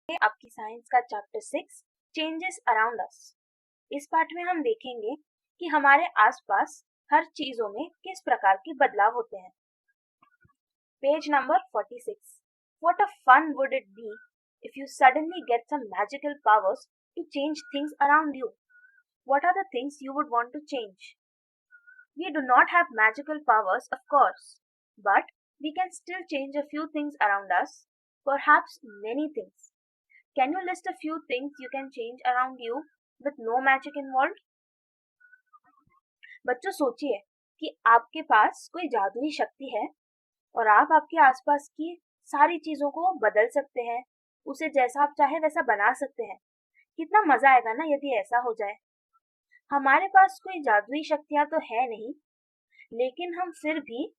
आपकी साइंस का chapter 6 changes around us. इस पार्ट में हम देखेंगे कि हमारे आसपास हर चीजों में किस प्रकार के बदलाव होते हैं। Page number 46। What a fun would it be if you suddenly get some magical powers to change things around you? What are the things you would want to change? We do not have magical powers, of course, but we can still change a few things around us, perhaps many things. Can you list a few things you can change around you with no magic involved? बच्चों सोचिए कि आपके पास कोई जादुई शक्ति है और आप आपके आसपास की सारी चीजों को बदल सकते हैं, उसे जैसा आप चाहे वैसा बना सकते हैं। कितना मजा आएगा ना यदि ऐसा हो जाए। हमारे पास कोई जादुई शक्तियां तो है नहीं, लेकिन हम फिर भी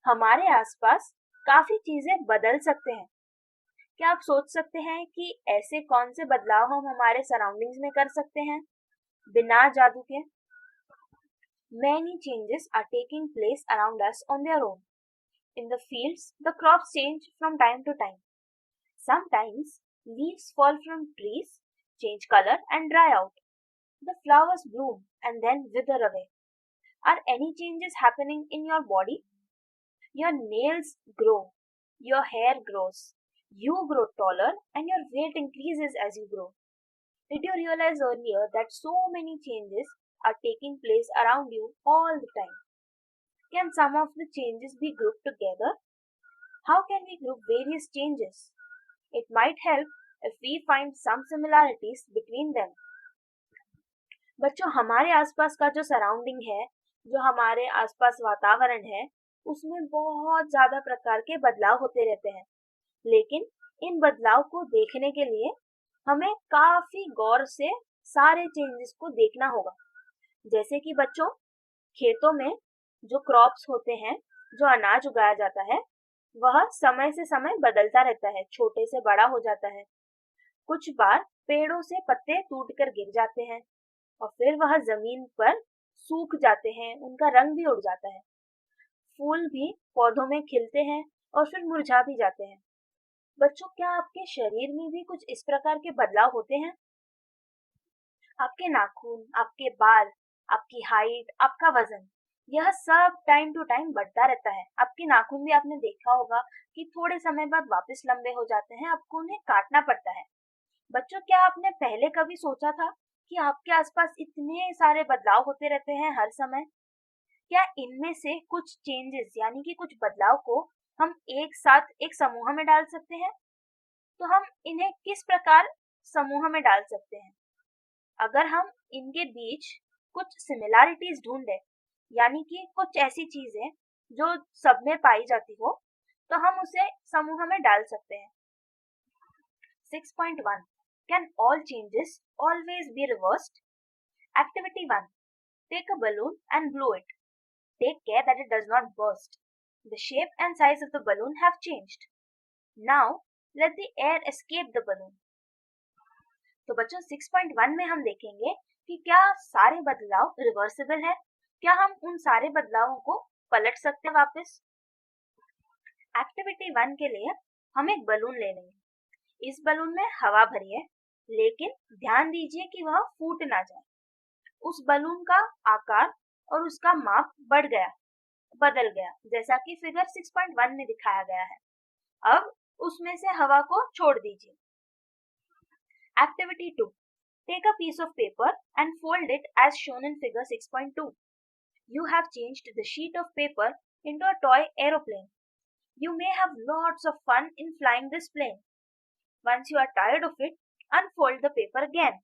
हमारे आसपास काफी चीजें बदल सकते हैं। क्या आप सोच सकते हैं कि ऐसे कौन से बदलाव हम हमारे सराउंडिंग्स में कर सकते हैं बिना जादू के? Many changes are taking place around us on their own. In the fields, the crops change from time to time. Sometimes leaves fall from trees, change color and dry out. The flowers bloom and then wither away. Are any changes happening in your body? Your nails grow, your hair grows, you grow taller and your weight increases as you grow. Did you realize earlier that so many changes are taking place around you all the time? Can some of the changes be grouped together? How can we group various changes? It might help if we find some similarities between them. बच्चों, हमारे आसपास का जो surrounding है, जो हमारे आसपास वातावरण है, उसमें बहुत ज्यादा प्रकार के बदलाव होते रहते हैं। लेकिन इन बदलाव को देखने के लिए हमें काफी गौर से सारे चेंजेस को देखना होगा। जैसे कि बच्चों, खेतों में जो क्रॉप्स होते हैं, जो अनाज उगाया जाता है, वह समय से समय बदलता रहता है, छोटे से बड़ा हो जाता है। कुछ बार पेड़ों से पत्ते टूटकर गिर जाते हैं और फिर वह जमीन पर सूख जाते हैं, उनका रंग भी उड़ जाता है। फूल भी पौधों में खिलते हैं और फिर मुरझा भी जाते हैं। बच्चों, क्या आपके शरीर में भी कुछ इस प्रकार के बदलाव होते हैं? आपके नाखून, आपके बाल, आपकी हाइट, आपका वजन, यह सब टाइम टू टाइम बढ़ता रहता है। आपके नाखून भी आपने देखा होगा कि थोड़े समय बाद वापस लंबे हो जाते हैं, आपको उन्हें काटना पड़ता है। बच्चों, क्या आपने पहले कभी सोचा था कि आपके आसपास इतने सारे बदलाव होते रहते हैं हर समय? क्या इनमें से कुछ चेंजेस यानी कि कुछ बदलाव को हम एक साथ एक समूह में डाल सकते हैं? तो हम इन्हें किस प्रकार समूह में डाल सकते हैं? अगर हम इनके बीच कुछ सिमिलैरिटीज ढूंढें, यानी कि कुछ ऐसी चीजें जो सब में पाई जाती हो, तो हम उसे समूह में डाल सकते हैं। 6.1 Can all changes always be reversed? Activity 1. Take a balloon and blow it. Take care that it does not burst. The shape and size of the balloon have changed. Now, let the air escape the balloon. तो बच्चों, 6.1 में हम देखेंगे कि क्या सारे बदलाव reversible है, क्या हम उन सारे बदलावों को पलट सकते हैं वापस। एक्टिविटी 1 के लिए हम एक बलून ले लेंगे। इस बलून में हवा भरी है, लेकिन ध्यान दीजिए कि वह फूट ना जाए। उस बलून का आकार और उसका माप बढ़ गया, बदल गया, जैसा कि फिगर 6.1 में दिखाया गया है। अब उसमें से हवा को छोड़ दीजिए। Activity 2. Take a piece of paper and fold it as shown in figure 6.2. You have changed the sheet of paper into a toy aeroplane. You may have lots of fun in flying this plane. Once you are tired of it, unfold the paper again.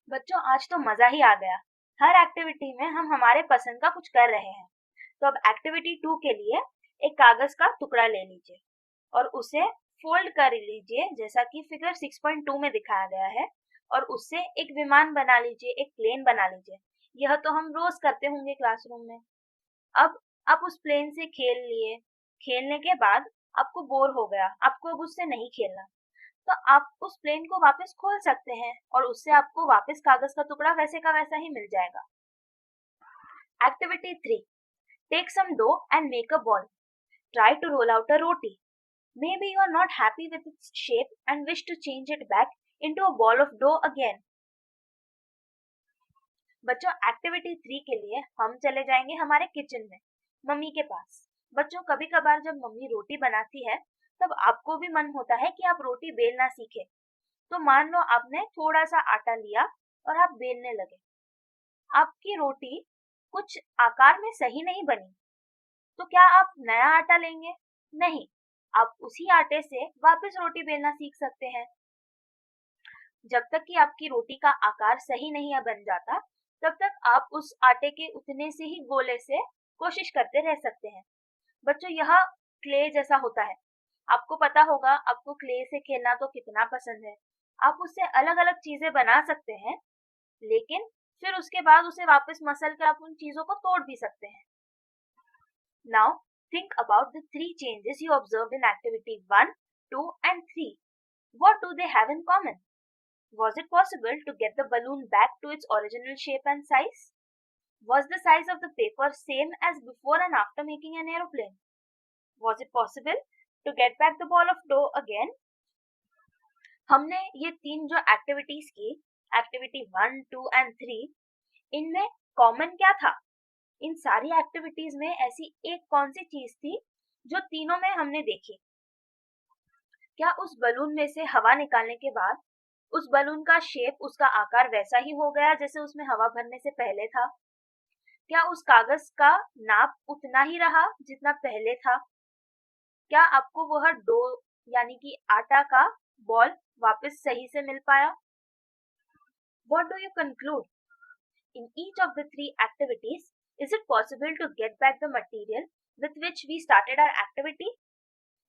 बच्चों, आज तो मजा ही आ गया। हर activity में हम हमारे पसंद का कुछ कर रहे हैं। तो अब एक्टिविटी 2 के लिए एक कागज का टुकड़ा ले लीजिए और उसे फोल्ड कर लीजिए, जैसा कि फिगर 6.2 में दिखाया गया है, और उससे एक विमान बना लीजिए, एक प्लेन बना लीजिए। यह तो हम रोज करते होंगे क्लासरूम में। अब आप उस प्लेन से खेल लिए, खेलने के बाद आपको बोर हो गया, आपको अब उससे नहीं खेलना, तो आप उस प्लेन को वापस खोल सकते हैं और उससे आपको वापस कागज का टुकड़ा वैसे का वैसा ही मिल जाएगा। Activity 3. Take some dough and make a ball. Try to roll out a roti. Maybe you are not happy with its shape and wish to change it back into a ball of dough again. बच्चों, activity 3 के लिए हम चले जाएंगे हमारे kitchen में, mummy के पास। बच्चों, कभी कभार जब मम्मी रोटी बनाती है तब आपको भी मन होता है कि आप रोटी बेलना सीखें। तो मान लो आपने थोड़ा सा आटा लिया और आप बेलने लगे। आपकी रोटी कुछ आकार में सही नहीं बनी, तो क्या आप नया आटा लेंगे? नहीं, आप उसी आटे से वापस रोटी बेलना सीख सकते हैं। जब तक कि आपकी रोटी का आकार सही नहीं बन जाता, तब तक आप उस आटे के उतने से ही गोले से कोशिश करते रह सकते हैं। बच्चों, यह क्ले जैसा होता है। आपको पता होगा, आपको क्ले से खेलना तो कितना पसंद है। आप उससे अलग अलग चीजें बना सकते हैं, लेकिन फिर उसके बाद उसे वापस मसल कर आप उन चीजों को तोड़ भी सकते हैं। Now think about the 3 changes you observed in activity 1, 2 and 3. What do they have in common? Was it possible to get the balloon back to its original shape and size? Was the size of the paper same as before and after making an aeroplane? Was it possible to get back the ball of dough again? हमने ये 3 जो activities की, activity 1, 2 and 3, इनमें common क्या था? इन सारी activities में ऐसी एक कौन सी चीज थी जो तीनों में हमने देखी? क्या उस बलून में से हवा निकालने के बाद उस बलून का शेप, उसका आकार वैसा ही हो गया जैसे उसमें हवा भरने से पहले था? क्या उस कागज का नाप उतना ही रहा जितना पहले था? क्या आपको वह डो यानी कि आटा का बॉल वापस सही से मिल पाया? What do you conclude? In each of the 3 activities, is it possible to get back the material with which we started our activity?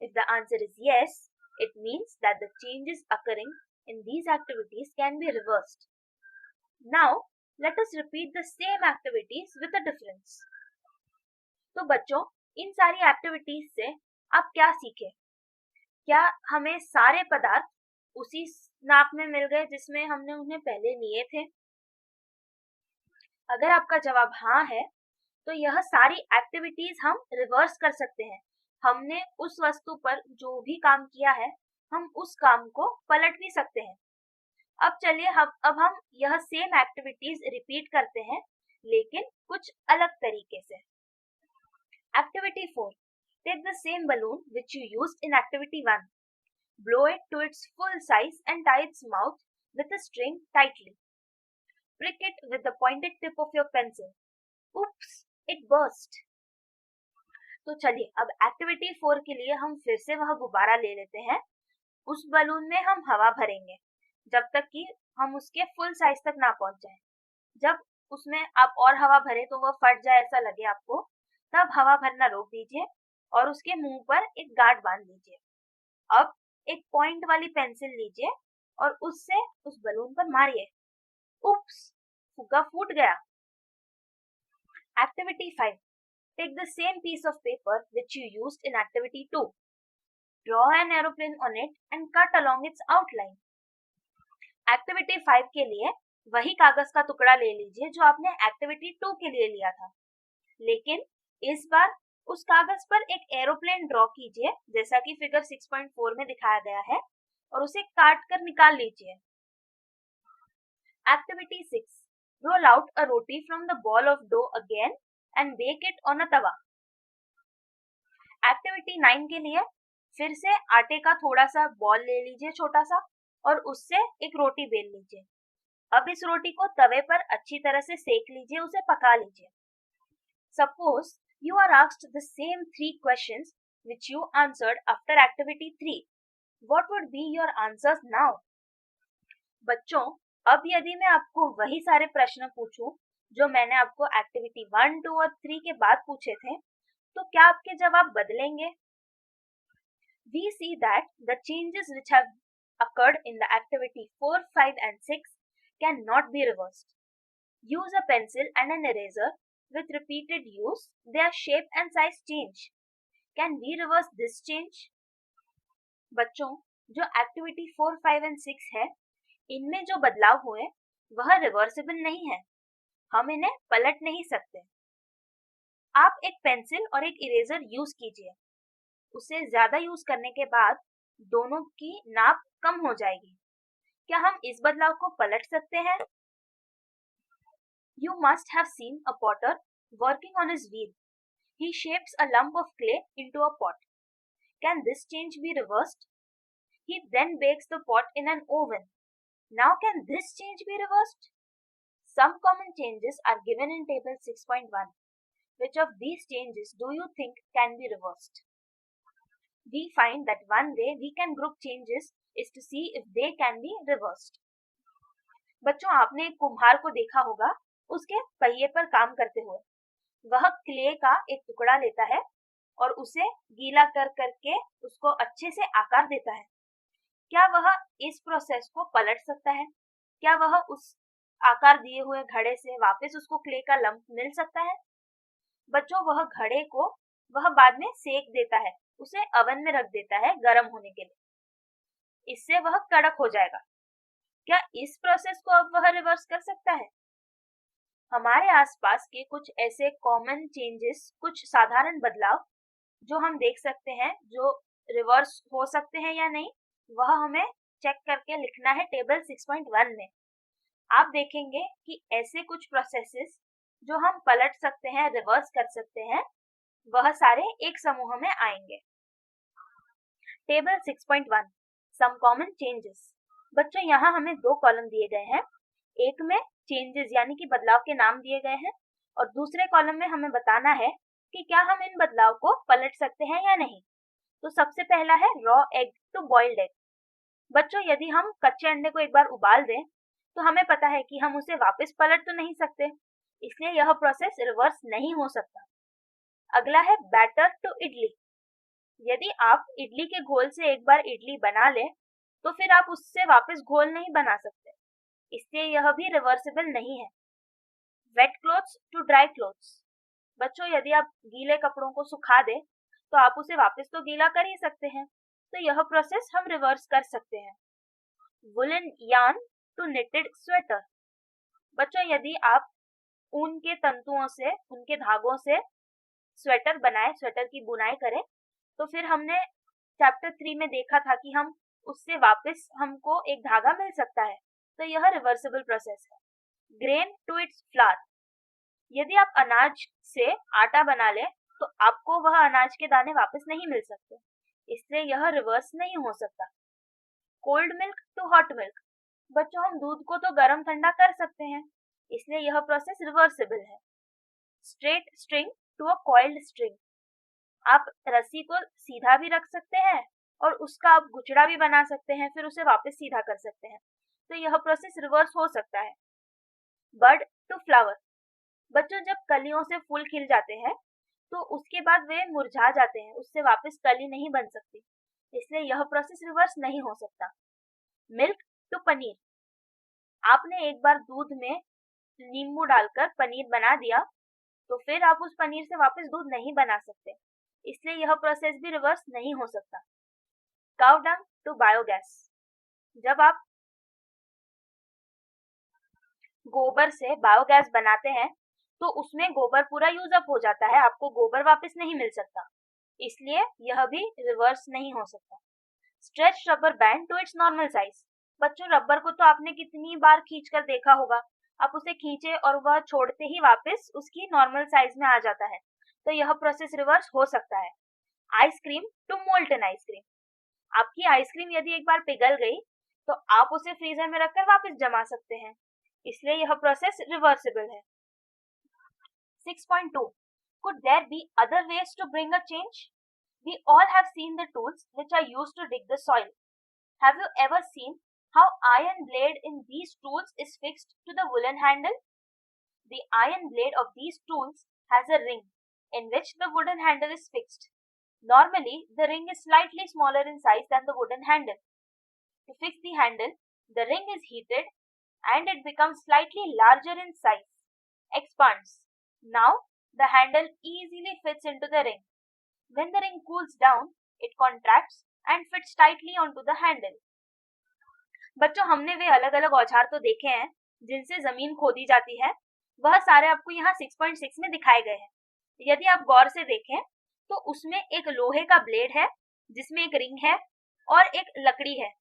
If the answer is yes, it means that the changes occurring in these activities can be reversed. Now, let us repeat the same activities with a difference. तो बच्चों, इन सारी activities से आप क्या सीखे? क्या हमें सारे पदार्थ उसी नाप में मिल गए जिसमें हमने उन्हें पहले लिए थे? अगर आपका जवाब हाँ है, तो यह सारी एक्टिविटीज हम रिवर्स कर सकते हैं। हमने उस वस्तु पर जो भी काम किया है, हम उस काम को पलट भी सकते हैं। अब चलिए अब हम यह सेम एक्टिविटीज रिपीट करते हैं, लेकिन कुछ अलग तरीके से। Activity 4. Take the same balloon which you used in activity 1. Blow it to its full size and tie its mouth with a string tightly. Prick it with the pointed tip of your pencil. Oops, it burst. तो चलिए अब activity 4 के लिए हम फिर से वह गुब्बारा ले लेते हैं। उस बलून में हम हवा भरेंगे जब तक कि हम उसके फुल साइज तक ना पहुंच जाए। जब उसमें आप और हवा भरे तो वह फट जाए ऐसा लगे आपको, तब हवा भरना रोक दीजिए और उसके मुंह पर एक गांठ बांध लीजिए। अब एक पॉइंट वाली पेंसिल लीजिए और उससे उस बलून पर मारिए। उप्स, फुग्गा फूट गया। Activity 5. Take the same piece of paper which you used in activity 2. Draw an aeroplane on it and cut along its outline. Activity 5 के लिए वही कागज का टुकड़ा ले लीजिए जो आपने एक्टिविटी 2 के लिए लिया था, लेकिन इस बार उस कागज पर एक एरोप्लेन ड्रॉ कीजिए जैसा कि फिगर 6.4 में दिखाया गया है और उसे काट कर निकाल लीजिए। Activity 6. Roll out a roti from the ball of dough again and bake it on a tawa. Activity 9 के लिए फिर से आटे का थोड़ा सा बॉल ले लीजिए छोटा सा और उससे एक रोटी बेल लीजिए। अब इस रोटी को तवे पर अच्छी तरह से सेक लीजिए, उसे पका लीजिए। Suppose you are asked the same 3 questions which you answered after activity 3. What would be your answers now? बच्चों, अब यदि मैं आपको वही सारे प्रश्न पूछूं जो मैंने आपको एक्टिविटी 1, 2 और 3 के बाद पूछे थे, तो क्या आपके जवाब बदलेंगे? We see that the changes which have occurred in the activity 4, 5 and 6 cannot be reversed. Use a pencil and an eraser. With repeated use, their shape and size change. Can we reverse this change? बच्चों, जो activity 4, 5 and 6 है, इनमें जो बदलाव हुए वह reversible नहीं है। हम इन्हें पलट नहीं सकते। आप एक पेंसिल और एक इरेजर यूज कीजिए, उसे ज्यादा यूज करने के बाद दोनों की नाप कम हो जाएगी। क्या हम इस बदलाव को पलट सकते हैं? You must have seen a potter working on his wheel. He shapes a lump of clay into a pot. Can this change be reversed? He then bakes the pot in an oven. Now can this change be reversed? Some common changes are given in table 6.1. Which of these changes do you think can be reversed? We find that one way we can group changes is to see if they can be reversed. बच्चों, आपने एक कुम्हार को देखा होगा उसके पहिए पर काम करते हुए। वह क्ले का एक टुकड़ा लेता है और उसे गीला कर करके उसको अच्छे से आकार देता है। क्या वह इस प्रोसेस को पलट सकता है? क्या वह उस आकार दिए हुए घड़े से वापस उसको क्ले का लंप मिल सकता है? बच्चों, वह घड़े को वह बाद में सेक देता है, उसे ओवन में रख देता है गर्म होने के लिए। इससे वह कड़क हो जाएगा। क्या इस प्रोसेस को अब वह रिवर्स कर सकता है? हमारे आसपास के कुछ ऐसे कॉमन चेंजेस, कुछ साधारण बदलाव जो हम देख सकते हैं, जो रिवर्स हो सकते हैं या नहीं, वह हमें चेक करके लिखना है टेबल 6.1 में। आप देखेंगे कि ऐसे कुछ प्रोसेसेस जो हम पलट सकते हैं, रिवर्स कर सकते हैं, वह सारे एक समूह में आएंगे। Table 6.1 some common changes. बच्चों, यहाँ हमें दो कॉलम दिए गए हैं। एक में चेंजेस यानी कि बदलाव के नाम दिए गए हैं और दूसरे कॉलम में हमें बताना है कि क्या हम इन बदलाव को पलट सकते हैं या नहीं। तो सबसे पहला है raw egg to boiled egg. बच्चों, यदि हम कच्चे अंडे को एक बार उबाल दें तो हमें पता है कि हम उसे वापस पलट तो नहीं सकते, इसलिए यह प्रोसेस रिवर्स नहीं हो सकता। अगला है बैटर टू इडली। यदि आप इडली के घोल से एक बार इडली बना लें तो फिर आप उससे वापस घोल नहीं बना सकते, इसलिए यह भी रिवर्सिबल नहीं है। Wet clothes to dry clothes. बच्चों, यदि आप गीले कपड़ों को सुखा दें तो आप उसे वापस तो गीला कर ही सकते हैं, तो यह प्रोसेस हम रिवर्स कर सकते हैं। Woollen yarn to knitted sweater. बच्चों, यदि आप ऊन के तंतुओं से, उनके धागों से स्वेटर बनाए, स्वेटर की बुनाई करें, तो फिर हमने चैप्टर 3 में देखा था कि हम उससे वापस हमको एक धागा मिल सकता है, तो यह रिवर्सिबल प्रोसेस है। Grain to its flour. यदि आप अनाज से आटा बना लें तो आपको वह अनाज के दाने वापस नहीं मिल सकते, इसलिए यह रिवर्स नहीं हो सकता। Cold milk to hot milk. बच्चों, हम दूध को तो गर्म ठंडा कर सकते हैं, इसलिए यह प्रोसेस रिवर्सिबल है। Straight string to a coiled string. आप रस्सी को सीधा भी रख सकते हैं और उसका आप गुचड़ा भी बना सकते हैं, फिर उसे वापस सीधा कर सकते हैं, तो यह प्रोसेस रिवर्स हो सकता है। Bud to flower. बच्चों, जब कलियों से फूल खिल जाते हैं तो उसके बाद वे मुरझा जाते हैं, उससे वापस कली नहीं बन सकती, इसलिए यह प्रोसेस रिवर्स नहीं हो सकता। Milk to paneer. आपने एक बार दूध में नींबू डालकर पनीर बना दिया तो फिर आप उस पनीर से वापस दूध नहीं बना सकते, इसलिए यह प्रोसेस भी रिवर्स नहीं हो सकता। Cow dung to biogas. जब आप गोबर से बायोगैस बनाते हैं तो उसमें गोबर पूरा यूज अप हो जाता है, आपको गोबर वापस नहीं मिल सकता, इसलिए यह भी रिवर्स नहीं हो सकता। Stretch rubber band to its normal size. बच्चों, रबर को तो आपने कितनी बार खींचकर देखा होगा, आप उसे खींचे और वह छोड़ते ही वापस उसकी नॉर्मल साइज में आ जाता है, तो यह प्रोसेस रिवर्स हो सकता है। Ice cream to molten ice cream. आपकी आइसक्रीम यदि एक बार पिघल गई तो आप उसे फ्रीजर में रखकर वापस जमा सकते हैं, इसलिए यह प्रोसेस रिवर्सिबल है। 6.2 Could there be other ways to bring a change? We all have seen the tools which are used to dig the soil. Have you ever seen how iron blade in these tools is fixed to the woolen handle? The iron blade of these tools has a ring in which the wooden handle is fixed. Normally, the ring is slightly smaller in size than the wooden handle. To fix the handle, the ring is heated and it becomes slightly larger in size, expands. Now, the handle easily fits into the ring. When the ring cools down, it contracts and fits tightly onto the handle. बच्चों, हमने वे अलग अलग औजार तो देखे हैं जिनसे जमीन खोदी जाती है, वह सारे आपको यहाँ 6.6 में दिखाए गए हैं। यदि आप गौर से देखें तो उसमें एक लोहे का ब्लेड है जिसमें एक रिंग है और एक लकड़ी है।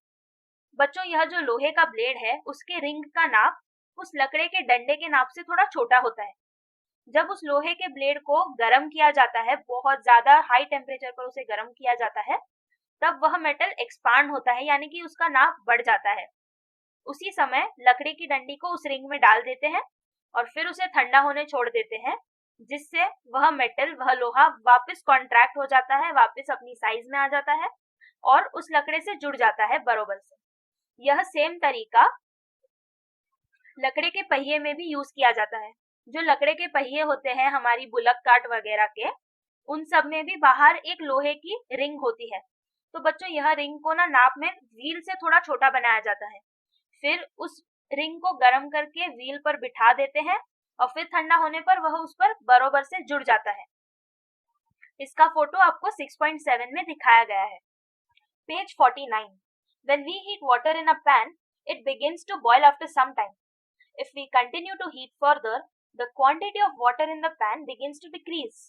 बच्चों, यह जो लोहे का ब्लेड है उसके रिंग का नाप उस लकड़े के डंडे के नाप से थोड़ा छोटा होता है। जब उस लोहे के ब्लेड को गर्म किया जाता है, बहुत ज्यादा हाई टेम्परेचर पर उसे गर्म किया जाता है, तब वह मेटल एक्सपांड होता है, यानी कि उसका नाप बढ़ जाता है। उसी समय लकड़ी की डंडी को उस रिंग में डाल देते हैं और फिर उसे ठंडा होने छोड़ देते हैं, जिससे वह मेटल, वह लोहा वापस कॉन्ट्रैक्ट हो जाता है, वापस अपनी साइज में आ जाता है और उस लकड़े से जुड़ जाता है बरोबर से। यह सेम तरीका लकड़े के पहिए में भी यूज किया जाता है। जो लकड़े के पहिए होते हैं हमारी बुलक कार्ट वगैरह के, उन सब में भी बाहर एक लोहे की रिंग होती है। तो बच्चों, यह रिंग को ना नाप में व्हील से थोड़ा छोटा बनाया जाता है। फिर उस रिंग को गर्म करके व्हील पर बिठा देते हैं और फिर ठंडा होने पर वह उस पर बरोबर से जुड़ जाता है। इसका फोटो आपको 6.7 में दिखाया गया है। Page 49. When we heat water in a pan, it begins to boil after some time. If we continue to heat further, the quantity of water in the pan begins to decrease.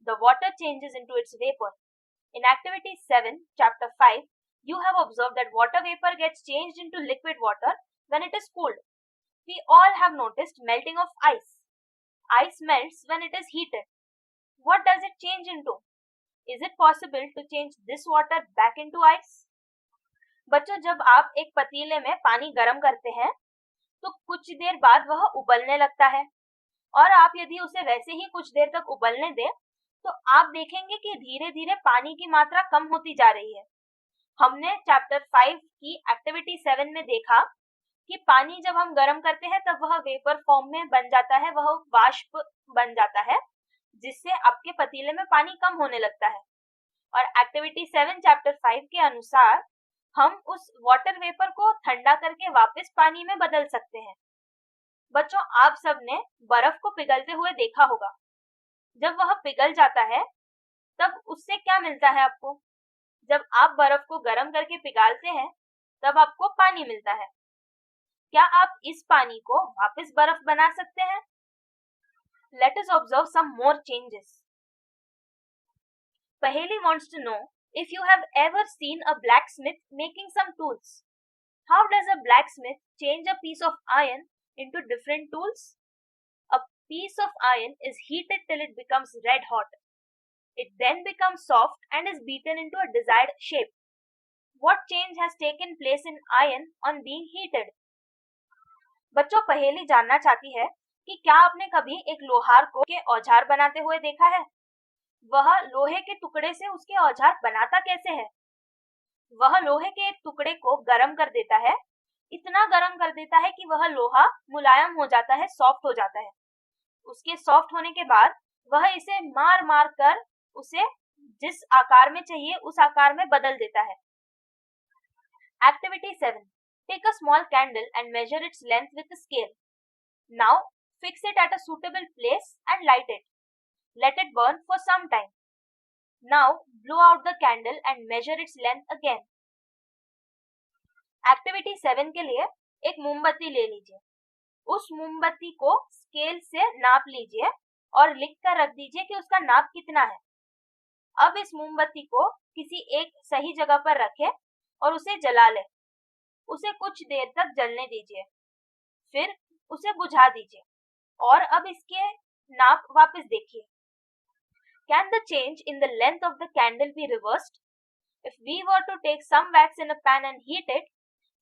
The water changes into its vapor. In activity 7, chapter 5, you have observed that water vapor gets changed into liquid water when it is cooled. We all have noticed melting of ice. Ice melts when it is heated. What does it change into? Is it possible to change this water back into ice? बच्चों, जब आप एक पतीले में पानी गर्म करते हैं तो कुछ देर बाद वह उबलने लगता है, और आप यदि उसे वैसे ही कुछ देर तक उबलने दें तो आप देखेंगे कि धीरे धीरे पानी की मात्रा कम होती जा रही है। हमने चैप्टर 5 की एक्टिविटी 7 में देखा कि पानी जब हम गर्म करते हैं तब वह वेपर फॉर्म में बन जाता है, वह वाष्प बन जाता है, जिससे आपके पतीले में पानी कम होने लगता है। और एक्टिविटी 7 चैप्टर 5 के अनुसार हम उस वाटर वेपर को ठंडा करके वापस पानी में बदल सकते हैं। बच्चों, आप सबने बर्फ को पिघलते हुए देखा होगा। जब वह पिघल जाता है तब उससे क्या मिलता है आपको? जब आप बर्फ को गर्म करके पिघालते हैं तब आपको पानी मिलता है। क्या आप इस पानी को वापस बर्फ बना सकते हैं? Let us observe some more changes. Paheli wants to know if you have ever seen a blacksmith making some tools. How does a blacksmith change a piece of iron into different tools? A piece of iron is heated till it becomes red hot. It then becomes soft and is beaten into a desired shape. What change has taken place in iron on being heated? बच्चों, पहेली जानना चाहती है कि क्या आपने कभी एक लोहार को के औजार बनाते हुए देखा है? वह लोहे के टुकड़े से उसके औजार बनाता कैसे है? वह लोहे के एक टुकड़े को गर्म कर देता है, इतना गर्म कर देता है कि वह लोहा मुलायम हो जाता है, सॉफ्ट हो जाता है। उसके सॉफ्ट होने के बाद वह इसे मार मार कर उसे जिस आकार में चाहिए उस आकार में बदल देता है। Activity 7. Take a small candle and measure its length with a scale. Now fix it at a suitable place and light it. Let it burn for some time. Now blow out the candle and measure its length again. Activity 7 के लिए एक मोमबत्ती ले लीजिए। उस मोमबत्ती को scale से नाप लीजिए और लिख कर रख दीजिए कि उसका नाप कितना है। अब इस मोमबत्ती को किसी एक सही जगह पर रखें और उसे जला लें। उसे कुछ देर तक जलने दीजिए, फिर उसे बुझा दीजिए और अब इसके नाप वापस देखिए। Can the change in the length of the candle be reversed? If we were to take some wax in a pan and heat it,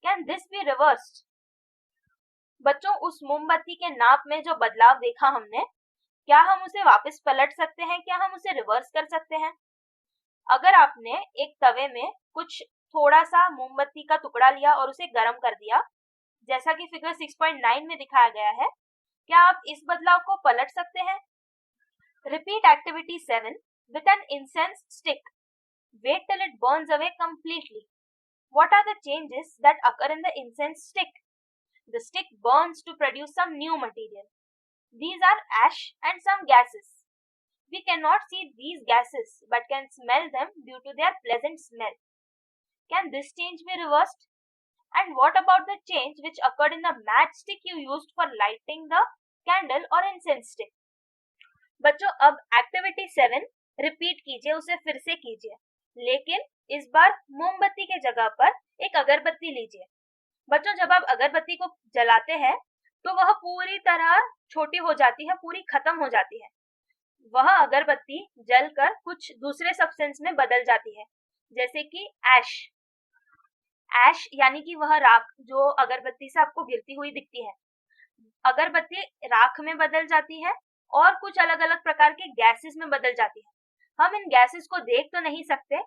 can this be reversed? बच्चों, उस मोमबत्ती के नाप में जो बदलाव देखा हमने, क्या हम उसे वापस पलट सकते हैं? क्या हम उसे रिवर्स कर सकते हैं? अगर आपने एक तवे में कुछ थोड़ा सा मोमबत्ती का टुकड़ा लिया और उसे गर्म कर दिया, जैसा कि फिगर 6.9 में दिखाया गया है, क्या आप इस बदलाव को पलट सकते हैं? Repeat activity 7 with an incense stick. Wait till it burns away completely. What are the changes that occur in the incense stick? The stick burns to produce some new material. These are ash and some gases. We cannot see these gases but can smell them due to their pleasant smell. Can this change be reversed? And what about the change which occurred in the matchstick you used for lighting the candle or incense stick? बच्चों, अब activity 7 repeat कीजिए, उसे फिर से कीजिए, लेकिन इस बार मोमबत्ती के जगह पर एक अगरबत्ती लीजिए। बच्चों, जब आप अगरबत्ती को जलाते हैं तो वह पूरी तरह छोटी हो जाती है, पूरी खत्म हो जाती है। वह अगरबत्ती जलकर कुछ दूसरे सब्सटेंस में बदल जाती है, जैसे कि ऐश। ऐश यानी कि वह राख जो अगरबत्ती से आपको गिरती हुई दिखती है। अगरबत्ती राख में बदल जाती है और कुछ अलग अलग प्रकार के गैसेस में बदल जाती है। हम इन गैसेस को देख तो नहीं सकते,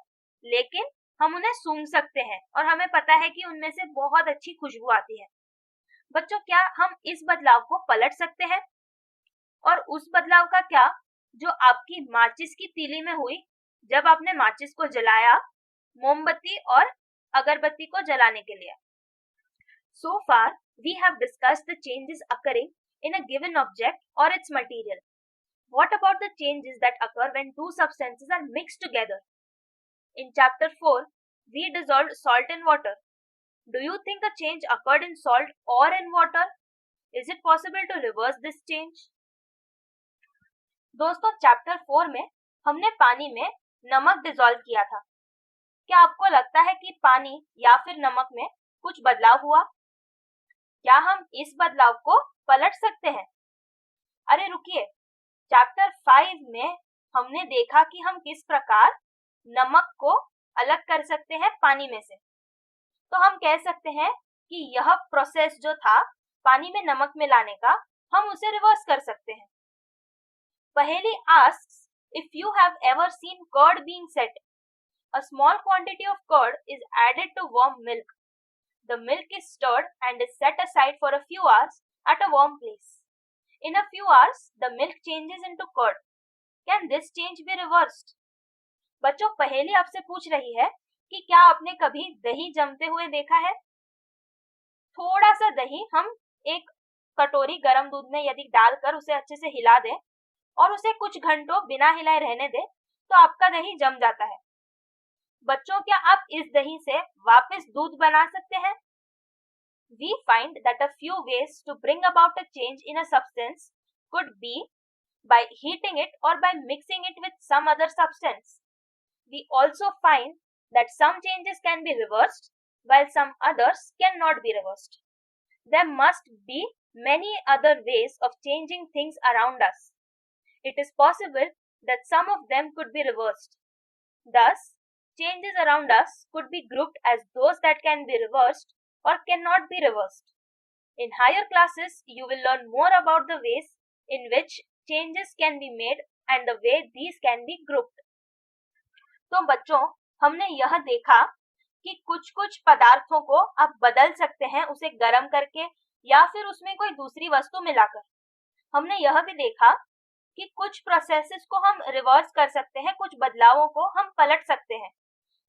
लेकिन हम उन्हें सूंघ सकते हैं और हमें पता है कि उनमें से बहुत अच्छी खुशबू आती है। बच्चों, क्या हम इस बदलाव को पलट सकते हैं? और उस बदलाव का क्या जो आपकी माचिस की तीली में हुई जब आपने माचिस को जलाया मोमबत्ती और अगरबत्ती को जलाने के लिए? So far, we have discussed the changes occurring in a given object or its material. What about the changes that occur when two substances are mixed together? In chapter 4, we dissolved salt in water. Do you think a change occurred in salt or in water? Is it possible to reverse this change? दोस्तों, chapter 4 में हमने पानी में नमक dissolve किया था। क्या आपको लगता है कि पानी या फिर नमक में कुछ बदलाव हुआ? क्या हम इस बदलाव को पलट सकते हैं? अरे रुकिए, चैप्टर 5 में हमने देखा कि हम किस प्रकार नमक को अलग कर सकते हैं पानी में से। तो हम कह सकते हैं कि यह प्रोसेस जो था पानी में नमक मिलाने का, हम उसे रिवर्स कर सकते हैं। Paheli asks if you have ever seen curd being set. A small quantity of curd is added to warm milk. The milk is stirred and is set aside for a few hours at a warm place. In a few hours, the milk changes into curd. Can this change be reversed? बच्चों, पहेली आपसे पूछ रही है कि क्या आपने कभी दही जमते हुए देखा है? थोड़ा सा दही हम एक कटोरी गर्म दूध में यदि डालकर उसे अच्छे से हिला दें और उसे कुछ घंटों बिना हिलाए रहने दें तो आपका दही जम जाता है। बच्चों, क्या आप इस दही से वापस दूध बना सकते हैं? We find that a few ways to bring about a change in a substance could be by heating it or by mixing it with some other substance. We also find that some changes can be reversed while some others cannot be reversed. There must be many other ways of changing things around us. It is possible that some of them could be reversed. Thus, changes around us could be grouped as those that can be reversed or cannot be reversed. In higher classes, you will learn more about the ways in which changes can be made and the way these can be grouped. तो बच्चों, हमने यह देखा कि कुछ पदार्थों को आप बदल सकते हैं उसे गर्म करके या फिर उसमें कोई दूसरी वस्तु मिलाकर। हमने यह भी देखा कि कुछ प्रोसेसेस को हम रिवर्स कर सकते हैं, कुछ बदलावों को हम पलट सकते हैं,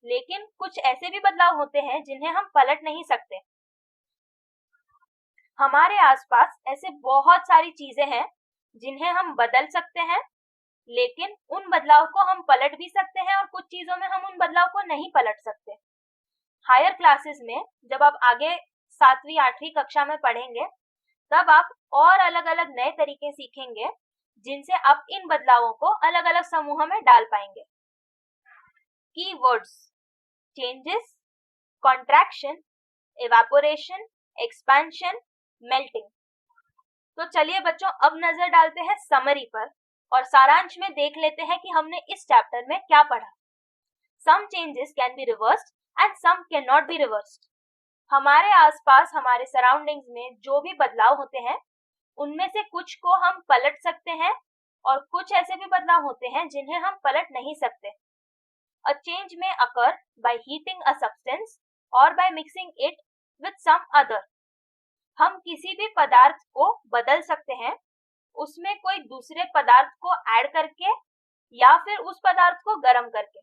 लेकिन कुछ ऐसे भी बदलाव होते हैं जिन्हें हम पलट नहीं सकते। हमारे आसपास ऐसे बहुत सारी चीजें हैं जिन्हें हम बदल सकते हैं, लेकिन उन बदलाव को हम पलट भी सकते हैं और कुछ चीजों में हम उन बदलाव को नहीं पलट सकते। हायर क्लासेस में जब आप आगे 7वीं 8वीं कक्षा में पढ़ेंगे, तब आप और अलग अलग नए तरीके सीखेंगे जिनसे आप इन बदलावों को अलग अलग समूह में डाल पाएंगे। Keywords: changes, contraction, evaporation, expansion, melting. तो चलिए बच्चों, अब नजर डालते हैं समरी पर और सारांश में देख लेते हैं कि हमने इस चैप्टर में क्या पढ़ा। Some changes can be reversed and some can not be reversed. हमारे आसपास, हमारे सराउंडिंग्स में जो भी बदलाव होते हैं, उनमें से कुछ को हम पलट सकते हैं और कुछ ऐसे भी बदलाव होते हैं जिन्हें हम पलट नहीं सकते। A change may occur by heating a substance or by mixing it with some other. हम किसी भी पदार्थ को बदल सकते हैं, उसमें कोई दूसरे पदार्थ को ऐड करके या फिर उस पदार्थ को गर्म करके।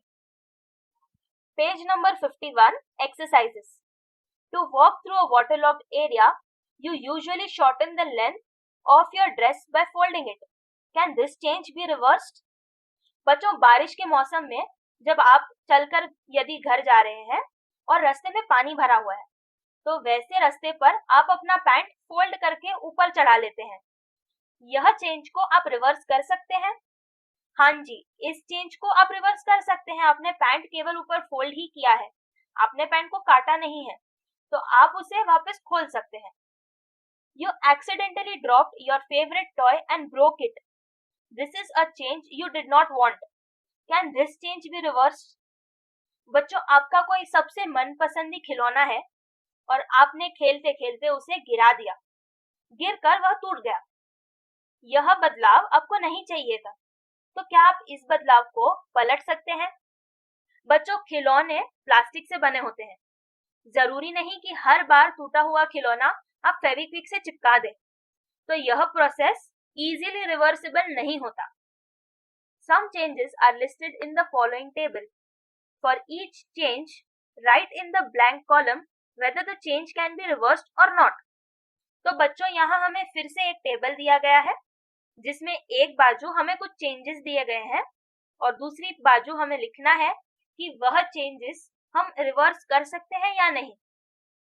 Page number 51, exercises. To walk through a waterlogged area, you usually shorten the length of your dress by folding it. Can this change be reversed? बच्चों, बारिश के मौसम में जब आप चलकर यदि घर जा रहे हैं और रास्ते में पानी भरा हुआ है, तो वैसे रास्ते पर आप अपना पैंट फोल्ड करके ऊपर चढ़ा लेते हैं। यह चेंज को आप रिवर्स कर सकते हैं। हाँ जी, इस चेंज को आप रिवर्स कर सकते हैं। आपने पैंट केवल ऊपर फोल्ड ही किया है, आपने पैंट को काटा नहीं है, तो आप उसे वापस खोल सकते हैं। You accidentally dropped your favorite toy and broke it. This is a change you did not want. Can this change be reversed? बच्चों, आपका कोई सबसे मनपसंदी खिलौना है और आपने खेलते खेलते उसे गिरा दिया, गिरकर वह टूट गया। यह बदलाव आपको नहीं चाहिए था, तो क्या आप इस बदलाव को पलट सकते हैं? बच्चों, खिलौने प्लास्टिक से बने होते हैं। जरूरी नहीं कि हर बार टूटा हुआ खिलौना आप फेविक्विक से चिपका दें, तो यह प्रोसेस इजीली रिवर्सिबल नहीं होता। Some changes are listed in the following table. For each change, write in the blank column whether the change can be reversed or not. तो बच्चों, यहाँ हमें फिर से एक टेबल दिया गया है जिसमें एक बाजू हमें कुछ चेंजेस दिए गए हैं और दूसरी बाजू हमें लिखना है कि वह चेंजेस हम रिवर्स कर सकते हैं या नहीं।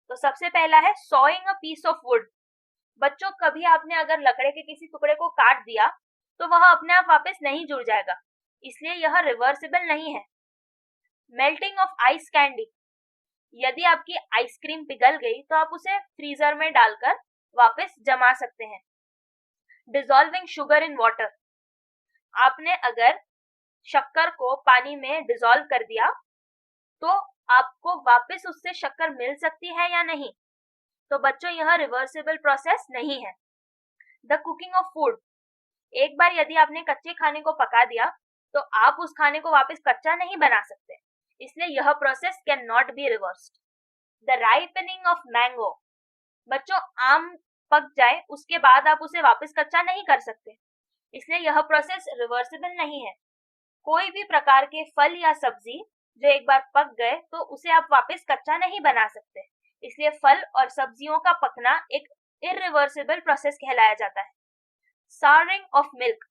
तो सबसे पहला है sawing a piece of wood. बच्चों, कभी आपने अगर लकड़े के किसी टुकड़े को काट दिया तो वह अपने आप वापस नहीं जुड़ जाएगा, इसलिए यह रिवर्सिबल नहीं है। Melting of ice candy. यदि आपकी आइसक्रीम पिघल गई तो आप उसे फ्रीजर में डालकर वापस जमा सकते हैं। Dissolving sugar in water. आपने अगर शक्कर को पानी में डिसॉल्व कर दिया तो आपको वापस उससे शक्कर मिल सकती है या नहीं? तो बच्चों, यह रिवर्सिबल प्रोसेस नहीं है। The cooking of food. एक बार यदि आपने कच्चे खाने को पका दिया तो आप उस खाने को वापस कच्चा नहीं बना सकते, इसलिए यह process can not be reversed. The ripening of mango. बच्चों, आम पक जाए उसके बाद आप उसे वापस कच्चा नहीं कर सकते, इसलिए यह प्रोसेस रिवर्सिबल नहीं है। कोई भी प्रकार के फल या सब्जी जो एक बार पक गए तो उसे आप वापस कच्चा नहीं बना सकते, इसलिए फल और सब्जियों का पकना एक इरिवर्सिबल प्रोसेस कहलाया जाता है। Sharing of milk.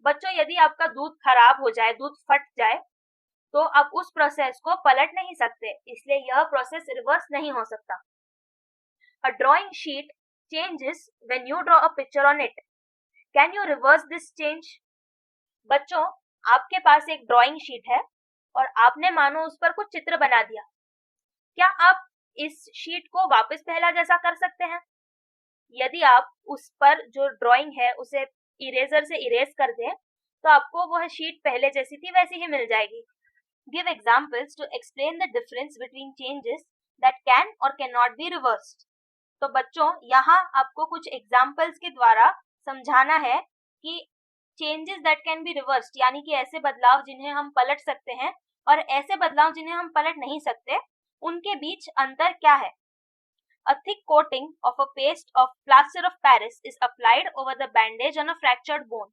बच्चों, यदि आपका दूध खराब हो जाए, दूध फट जाए, तो आप उस प्रोसेस को पलट नहीं सकते, इसलिए यह प्रोसेस रिवर्स नहीं हो सकता। A drawing sheet changes when you draw a picture on it. Can you reverse this change? बच्चों, आपके पास एक ड्राइंग शीट है और आपने मानो उस पर कुछ चित्र बना दिया। क्या आप इस शीट को वापस पहला जैसा कर सकते हैं? यदि आप उस पर जो ड्राइंग है उसे इरेजर से इरेज कर दें तो आपको वह शीट पहले जैसी थी वैसी ही मिल जाएगी। Give examples to explain the difference between changes that can or cannot be reversed. तो बच्चों, यहाँ आपको कुछ एग्जाम्पल्स के द्वारा समझाना है कि changes that can be reversed, यानी कि ऐसे बदलाव जिन्हें हम पलट सकते हैं और ऐसे बदलाव जिन्हें हम पलट नहीं सकते, उनके बीच अंतर क्या है। A thick coating of a paste of plaster of Paris is applied over the bandage on a fractured bone.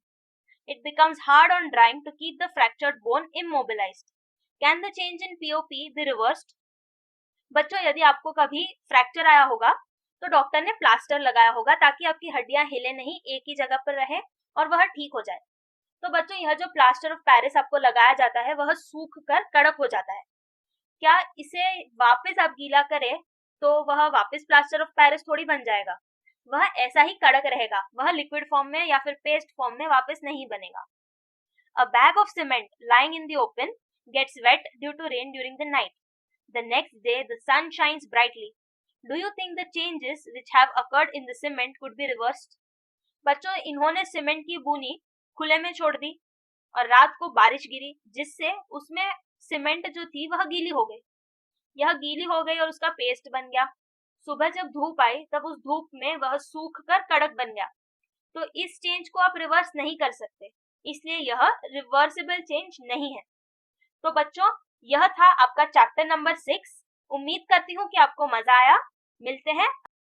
It becomes hard on drying to keep the fractured bone immobilized. Can the change in POP be reversed? बच्चों, यदि आपको कभी fracture आया होगा तो doctor ने plaster लगाया होगा ताकि आपकी हड्डियां हिले नहीं, एक ही जगह पर रहे और वह ठीक हो जाए। तो बच्चों, यह जो प्लास्टर ऑफ पेरिस आपको लगाया जाता है वह सूख कर कड़क हो जाता है। क्या इसे वापस आप गीला करें तो वह वापस प्लास्टर ऑफ पेरिस थोड़ी बन जाएगा, वह ऐसा ही कड़क रहेगा, वह लिक्विड फॉर्म में या फिर पेस्ट फॉर्म में वापस नहीं बनेगा। A bag of cement lying in the open gets wet due to rain during the night. The next day the sun shines brightly. Do you think the changes which have occurred in the cement could be reversed? बच्चों, इन्होंने cement की बूनी खुले में छोड़ दी और रात को बारिश गिरी जिससे उसमें सीमेंट जो थी वह गीली हो गई। यह गीली हो गई और उसका पेस्ट बन गया। सुबह जब धूप आई तब उस धूप में वह सूख कर कड़क बन गया। तो इस चेंज को आप रिवर्स नहीं कर सकते, इसलिए यह रिवर्सिबल चेंज नहीं है। तो बच्चों, यह था आपका चैप्टर नंबर 6। उम्मीद करती हूँ कि आपको मजा आया। मिलते हैं